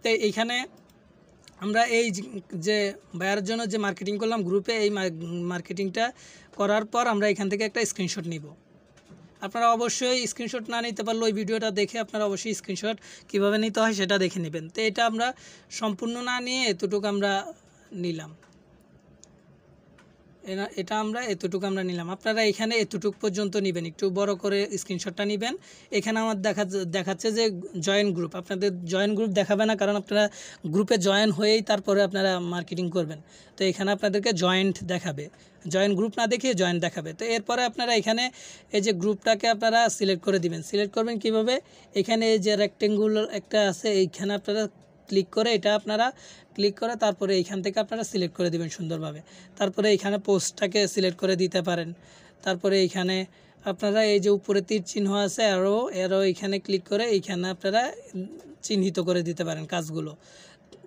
তো এইখানে আমরা এই যে বায়ারের জন্য যে মার্কেটিং করলাম গ্রুপে, এই মার্কেটিংটা করার পর আমরা এখান থেকে একটা স্ক্রিনশট নিব। আপনারা অবশ্যই স্ক্রিনশট না নিতে পারলে ওই ভিডিওটা দেখে আপনারা অবশ্যই স্ক্রিনশট কীভাবে নিতে হয় সেটা দেখে নেবেন। তো এটা আমরা সম্পূর্ণ না নিয়ে এতটুকু আমরা নিলাম। এটা আমরা এতটুকু আমরা নিলাম। আপনারা এখানে এতটুকু পর্যন্ত নেবেন, একটু বড় করে স্ক্রিনশটটা নেবেন। এখানে আমার দেখাচ্ছে যে জয়েন গ্রুপ, আপনাদের জয়েন গ্রুপ দেখাবে না, কারণ আপনারা গ্রুপে জয়েন হয়েই তারপরে আপনারা মার্কেটিং করবেন। তো এখানে আপনাদেরকে জয়েন্ট দেখাবে, জয়েন গ্রুপ না দেখিয়ে জয়েন দেখাবে। তো এরপরে আপনারা এখানে এই যে গ্রুপটাকে আপনারা সিলেক্ট করে দিবেন। সিলেক্ট করবেন কিভাবে, এখানে এই যে রেক্টেঙ্গুলার একটা আছে, এইখানে আপনারা ক্লিক করে, এটা আপনারা ক্লিক করে তারপরে এইখান থেকে আপনারা সিলেক্ট করে দিবেন সুন্দরভাবে। তারপরে এইখানে পোস্টটাকে সিলেক্ট করে দিতে পারেন। তারপরে এইখানে আপনারা এই যে উপরে তীর চিহ্ন আছে এরও এইখানে ক্লিক করে এইখানে আপনারা চিহ্নিত করে দিতে পারেন কাজগুলো।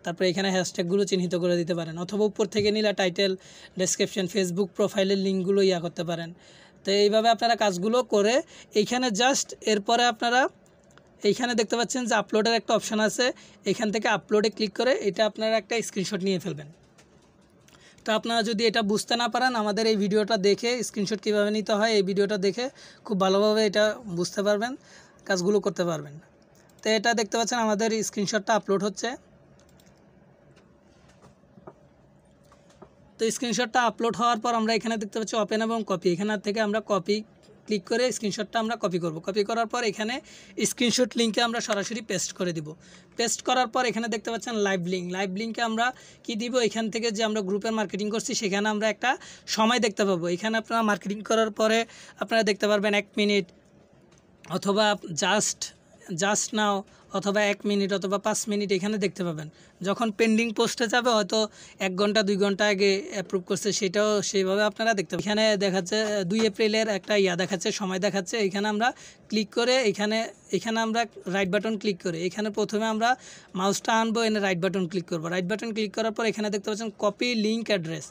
তারপরে এখানে হ্যাশট্যাগুলো চিহ্নিত করে দিতে পারেন, অথবা উপর থেকে নিলে টাইটেল, ডেসক্রিপশন, ফেসবুক প্রোফাইলের লিঙ্কগুলো করতে পারেন। তো এইভাবে আপনারা কাজগুলো করে এইখানে জাস্ট এরপরে আপনারা এইখানে দেখতে পাচ্ছেন যে আপলোডের একটা অপশান আছে, এখান থেকে আপলোডে ক্লিক করে এটা আপনারা একটা স্ক্রিনশট নিয়ে ফেলবেন। তো আপনারা যদি এটা বুঝতে না পারেন, আমাদের এই ভিডিওটা দেখে স্ক্রিনশট কীভাবে নিতে হয় এই ভিডিওটা দেখে খুব ভালোভাবে এটা বুঝতে পারবেন, কাজগুলো করতে পারবেন। তো এটা দেখতে পাচ্ছেন আমাদের স্ক্রিনশটটা আপলোড হচ্ছে। তো স্ক্রিনশটটা আপলোড হওয়ার পর আমরা এখানে দেখতে পাচ্ছি ওপেন এবং কপি, এখান থেকে আমরা কপি ক্লিক করে স্ক্রিনশটটা আমরা কপি করব। কপি করার পর এখানে স্ক্রিনশট লিঙ্কে আমরা সরাসরি পেস্ট করে দিব। পেস্ট করার পর এখানে দেখতে পাচ্ছেন লাইভ লিঙ্ক, লাইভ লিঙ্কে আমরা কি দিব, এখান থেকে যে আমরা গ্রুপের মার্কেটিং করছি সেখানে আমরা একটা সময় দেখতে পাবো। এখানে আপনারা মার্কেটিং করার পরে আপনারা দেখতে পারবেন 1 মিনিট অথবা জাস্ট নাও অথবা 1 মিনিট অথবা 5 মিনিট এখানে দেখতে পাবেন। যখন পেন্ডিং পোস্টে যাবে হয়তো 1 ঘন্টা 2 ঘন্টা আগে অ্যাপ্রুভ করছে, সেটাও সেইভাবে আপনারা দেখতে পাবেন। এখানে দেখাচ্ছে 2 এপ্রিলের একটা দেখাচ্ছে, সময় দেখাচ্ছে। এখানে আমরা ক্লিক করে এখানে আমরা রাইট বাটন ক্লিক করে এখানে প্রথমে আমরা মাউসটা আনবো, এনে রাইট বাটন ক্লিক করব। রাইট বাটন ক্লিক করার পর এখানে দেখতে পাচ্ছেন copy link address,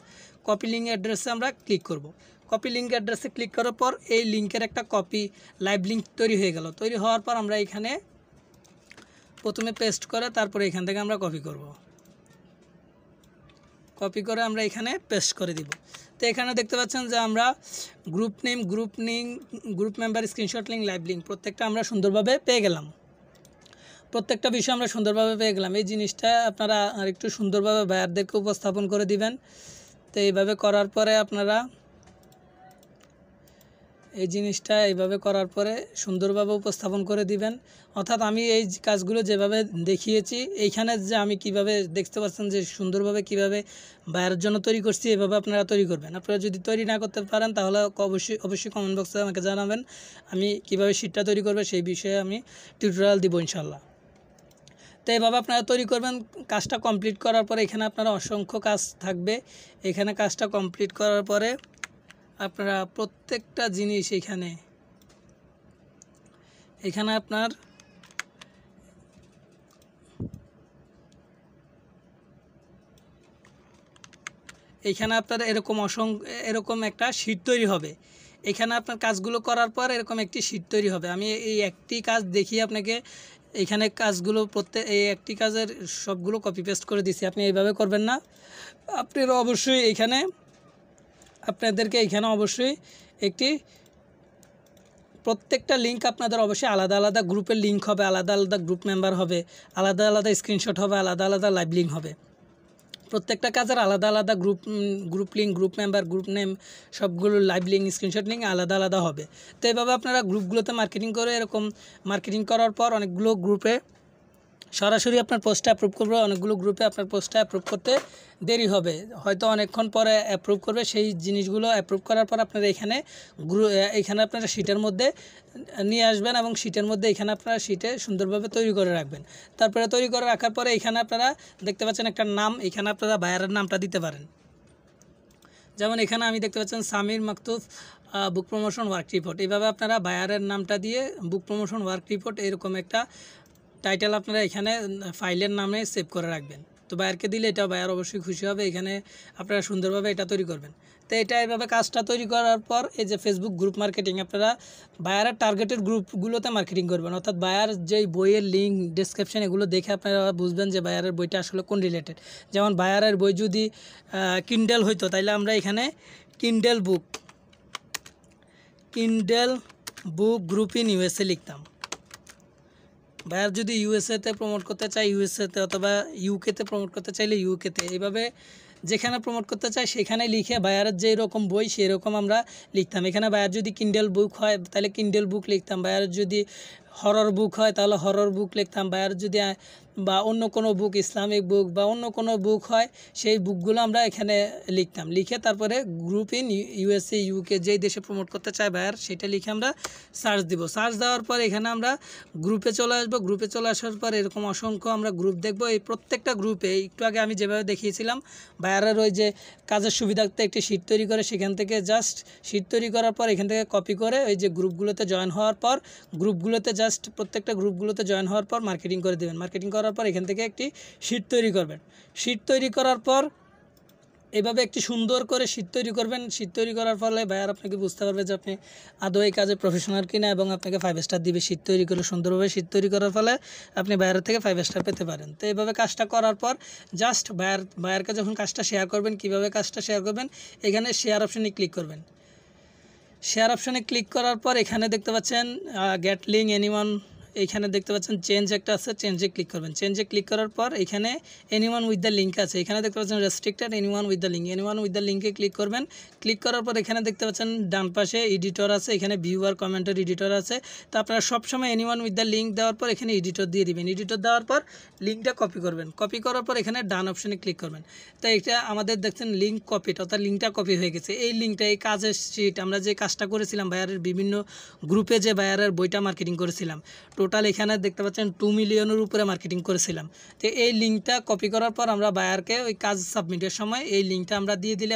copy link অ্যাড্রেসে আমরা ক্লিক করব। কপি লিঙ্ক অ্যাড্রেসে ক্লিক করার পর এই লিঙ্কের একটা কপি লাইভ লিঙ্ক তৈরি হয়ে গেল। তৈরি হওয়ার পর আমরা এখানে প্রথমে পেস্ট করে তারপরে এখান থেকে আমরা কপি করব। কপি করে আমরা এখানে পেস্ট করে দিব। তো এখানে দেখতে পাচ্ছেন যে আমরা group name, group member, screenshot link, live link প্রত্যেকটা আমরা সুন্দরভাবে পেয়ে গেলাম। প্রত্যেকটা বিষয় আমরা সুন্দরভাবে পেয়ে গেলাম। এই জিনিসটা আপনারা আরেকটু সুন্দরভাবে বায়ারদেরকে উপস্থাপন করে দিবেন। তো এইভাবে করার পরে আপনারা এই জিনিসটা এইভাবে করার পরে সুন্দরভাবে উপস্থাপন করে দিবেন। অর্থাৎ আমি এই কাজগুলো যেভাবে দেখিয়েছি, এইখানে যে আমি কিভাবে দেখতে পাচ্ছেন যে সুন্দরভাবে কিভাবে বায়ারের জন্য তৈরি করছি, এভাবে আপনারা তৈরি করবেন। আপনারা যদি তৈরি না করতে পারেন তাহলে অবশ্যই কমেন্ট বক্সে আমাকে জানাবেন, আমি কিভাবে শিটটা তৈরি করবে সেই বিষয়ে আমি টিউটোরিয়াল দিব ইনশাল্লাহ। তো এইভাবে আপনারা তৈরি করবেন। কাজটা কমপ্লিট করার পরে এখানে আপনারা অসংখ্য কাজ থাকবে। এখানে কাজটা কমপ্লিট করার পরে আপনারা প্রত্যেকটা জিনিস এখানে আপনার এরকম একটা শিট তৈরি হবে। এখানে আপনার কাজগুলো করার পর এরকম একটি শিট তৈরি হবে। আমি এই একটি কাজ দেখিয়ে আপনাকে এখানে কাজগুলো এই একটি কাজের সবগুলো কপি পেস্ট করে দিছি। আপনি এইভাবে করবেন না, আপনারা অবশ্যই আপনাদেরকে এখানে অবশ্যই প্রত্যেকটা লিঙ্ক আপনাদের অবশ্যই আলাদা আলাদা গ্রুপের লিঙ্ক হবে, আলাদা আলাদা গ্রুপ মেম্বার হবে, আলাদা আলাদা স্ক্রিনশট হবে, আলাদা আলাদা লাইভ লিঙ্ক হবে। প্রত্যেকটা কাজের আলাদা আলাদা group link, group member, group name সবগুলো লাইভ লিঙ্ক, স্ক্রিনশট লিঙ্ক আলাদা আলাদা হবে। তো এইভাবে আপনারা গ্রুপগুলোতে মার্কেটিং করে এরকম মার্কেটিং করার পর অনেকগুলো গ্রুপে সরাসরি আপনার পোস্টটা অ্যাপ্রুভ করবে, অনেকগুলো গ্রুপে আপনার পোস্টটা অ্যাপ্রুভ করতে দেরি হবে, হয়তো অনেকক্ষণ পরে অ্যাপ্রুভ করবে। সেই জিনিসগুলো অ্যাপ্রুভ করার পর আপনারা এখানে আপনারা শিটের মধ্যে নিয়ে আসবেন এবং শিটের মধ্যে এখানে আপনারা শিটে সুন্দরভাবে তৈরি করে রাখবেন। তারপরে তৈরি করে রাখার পরে এখানে আপনারা দেখতে পাচ্ছেন একটা নাম, এখানে আপনারা বায়ারের নামটা দিতে পারেন। যেমন এখানে আমি দেখতে পাচ্ছেন Samir Maktuf book promotion work report. এইভাবে আপনারা বায়ারের নামটা দিয়ে বুক প্রমোশন ওয়ার্ক রিপোর্ট এরকম একটা টাইটেল আপনারা এখানে ফাইলের নামে সেভ করে রাখবেন। তো বায়ারকে দিলে এটা বায়ার অবশ্যই খুশি হবে। এখানে আপনারা সুন্দরভাবে এটা তৈরি করবেন। তো এটা এইভাবে কাজটা তৈরি করার পর এই যে ফেসবুক গ্রুপ মার্কেটিং, আপনারা বায়ারের টার্গেটেড গ্রুপগুলোতে মার্কেটিং করবেন। অর্থাৎ বায়ার যেই বইয়ের লিঙ্ক, ডেসক্রিপশন এগুলো দেখে আপনারা বুঝবেন যে বায়ারের বইটা আসলে কোন রিলেটেড। যেমন বায়ারের বই যদি কিন্ডেল হইতো তাইলে আমরা এখানে Kindle book group in USA লিখতাম। বায়ার যদি ইউএসএতে প্রমোট করতে চায় ইউএসএতে, অথবা ইউকেতে প্রমোট করতে চাইলে ইউকেতে, এইভাবে যেখানে প্রমোট করতে চায় সেখানে লিখে বায়ারের যেই রকম বই সেই রকম আমরা লিখতাম। এখানে বায়ার যদি কিন্ডেল বুক হয় তাহলে কিন্ডেল বুক লিখতাম, বায়ারের যদি হরর বুক হয় তাহলে হরর বুক লিখতাম, বায়ার যদি বা অন্য কোনো বুক, ইসলামিক বুক বা অন্য কোনো বুক হয় সেই বুকগুলো আমরা এখানে লিখতাম। লিখে তারপরে গ্রুপ ইন ইউএসএ ইউকে যেই দেশে প্রমোট করতে চায় বায়ার সেটা লিখে আমরা সার্চ দিব। সার্চ দেওয়ার পর এখানে আমরা গ্রুপে চলে আসবো। গ্রুপে চলে আসার পর এরকম অসংখ্য আমরা গ্রুপ দেখব। এই প্রত্যেকটা গ্রুপে একটু আগে আমি যেভাবে দেখিয়েছিলাম বায়ারের ওই যে কাজের সুবিধার্থে একটি শিট তৈরি করে সেখান থেকে জাস্ট শিট তৈরি করার পর এখান থেকে কপি করে ওই যে গ্রুপগুলোতে জয়েন হওয়ার পর গ্রুপগুলোতে জাস্ট প্রত্যেকটা গ্রুপগুলোতে জয়েন হওয়ার পর মার্কেটিং করে দেবেন। মার্কেটিং করার পর এখান থেকে একটি শিট তৈরি করবেন। শিট তৈরি করার পর এভাবে একটি সুন্দর করে শীট তৈরি করবেন। শীট তৈরি করার ফলে বায়ার আপনাকে বুঝতে পারবে যে আপনি আদৌ এই কাজে প্রফেশনাল কিনা এবং আপনাকে 5 স্টার দিবে। শীট তৈরি করে সুন্দরভাবে শীট তৈরি করার ফলে আপনি বায়ারের থেকে 5 স্টার পেতে পারেন। তো এইভাবে কাজটা করার পর জাস্ট বায়ারকে যখন কাজটা শেয়ার করবেন, কিভাবে কাজটা শেয়ার করবেন, এখানে শেয়ার অপশানে ক্লিক করবেন। শেয়ার অপশানে ক্লিক করার পর এখানে দেখতে পাচ্ছেন গেট লিঙ্ক এনিওয়ান, এইখানে দেখতে পাচ্ছেন চেঞ্জ একটা আছে, চেঞ্জে ক্লিক করবেন। চেঞ্জে ক্লিক করার পর এখানে এনিওয়ান উইথ দ্য লিঙ্ক আছে, এখানে দেখতে পাচ্ছেন restricted anyone with the link, anyone with the লিঙ্কে ক্লিক করবেন। ক্লিক করার পর এখানে দেখতে পাচ্ছেন ডান পাশে এডিটর আছে, এখানে ভিউয়ার কমেন্টের এডিটর আছে। তো আপনারা সবসময় এনিওয়ান উইথ দ্য লিঙ্ক দেওয়ার পর এখানে এডিটর দিয়ে দিবেন। এডিটর দেওয়ার পর লিঙ্কটা কপি করবেন। কপি করার পর এখানে ডান অপশানে ক্লিক করবেন। তো এটা আমাদের দেখছেন লিঙ্ক কপিড, অর্থাৎ লিঙ্কটা কপি হয়ে গেছে। এই লিঙ্কটা, এই কাজের শিট আমরা যে কাজটা করেছিলাম বায়ারের বিভিন্ন গ্রুপে, যে বায়ারের বইটা মার্কেটিং করেছিলাম, টোটাল এখানে দেখতে পাচ্ছেন 2 মিলিয়নের উপরে মার্কেটিং করেছিলাম। তো এই লিঙ্কটা কপি করার পর আমরা বায়ারকে ওই কাজ সাবমিটের সময় এই লিঙ্কটা আমরা দিয়ে দিলে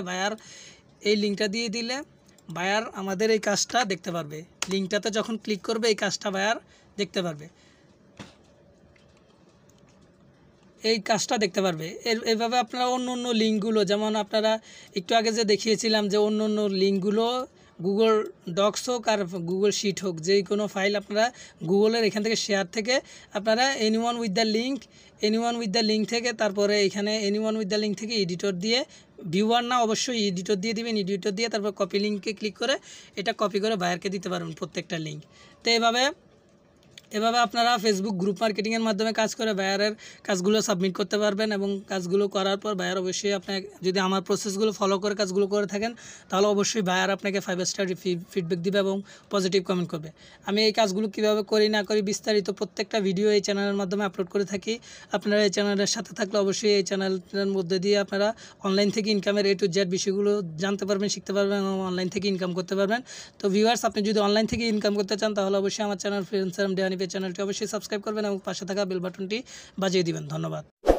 বায়ার আমাদের এই কাজটা দেখতে পারবে। লিঙ্কটাতে যখন ক্লিক করবে এই কাজটা বায়ার দেখতে পারবে, এই কাজটা দেখতে পারবে। এভাবে আপনারা অন্য অন্য লিঙ্কগুলো, যেমন আপনারা একটু আগে যে দেখিয়েছিলাম যে অন্য অন্য লিঙ্কগুলো গুগল ডক্স হোক আর গুগল শিট হোক, যে কোনো ফাইল আপনারা গুগলের এখান থেকে শেয়ার থেকে আপনারা এনিওয়ান উইথ দ্য লিঙ্ক থেকে তারপরে এখানে এনিওয়ান উইথ দ্য লিঙ্ক থেকে এডিটর দিয়ে, ভিউয়ার না অবশ্যই এডিটর দিয়ে দিবেন। এডিটর দিয়ে তারপর কপি লিঙ্কে ক্লিক করে এটা কপি করে বায়ারকে দিতে পারবেন প্রত্যেকটা লিঙ্ক। তো এভাবে আপনারা ফেসবুক গ্রুপ মার্কেটিংয়ের মাধ্যমে কাজ করে বায়ারের কাজগুলো সাবমিট করতে পারবেন। এবং কাজগুলো করার পর বায়ার অবশ্যই আপনাকে, যদি আমার প্রসেসগুলো ফলো করে কাজগুলো করে থাকেন তাহলে অবশ্যই বায়ার আপনাকে 5 স্টার ফিডব্যাক দিবে এবং পজিটিভ কমেন্ট করবে। আমি এই কাজগুলো কীভাবে করি না করি বিস্তারিত প্রত্যেকটা ভিডিও এই চ্যানেলের মাধ্যমে আপলোড করে থাকি। আপনারা এই চ্যানেলের সাথে থাকলে অবশ্যই এই চ্যানেলের মধ্যে দিয়ে আপনারা অনলাইন থেকে ইনকামের A to Z বিষয়গুলো জানতে পারবেন, শিখতে পারবেন এবং অনলাইন থেকে ইনকাম করতে পারবেন। তো ভিউয়ার্স, আপনি যদি অনলাইন থেকে ইনকাম করতে চান তাহলে অবশ্যই আমার চ্যানেল ফ্রিল্যান্সার ডে হানিফের চ্যানেলটি অবশ্যই সাবস্ক্রাইব করবেন এবং পাশে থাকা বেল বাটনটি বাজিয়ে দিবেন। ধন্যবাদ।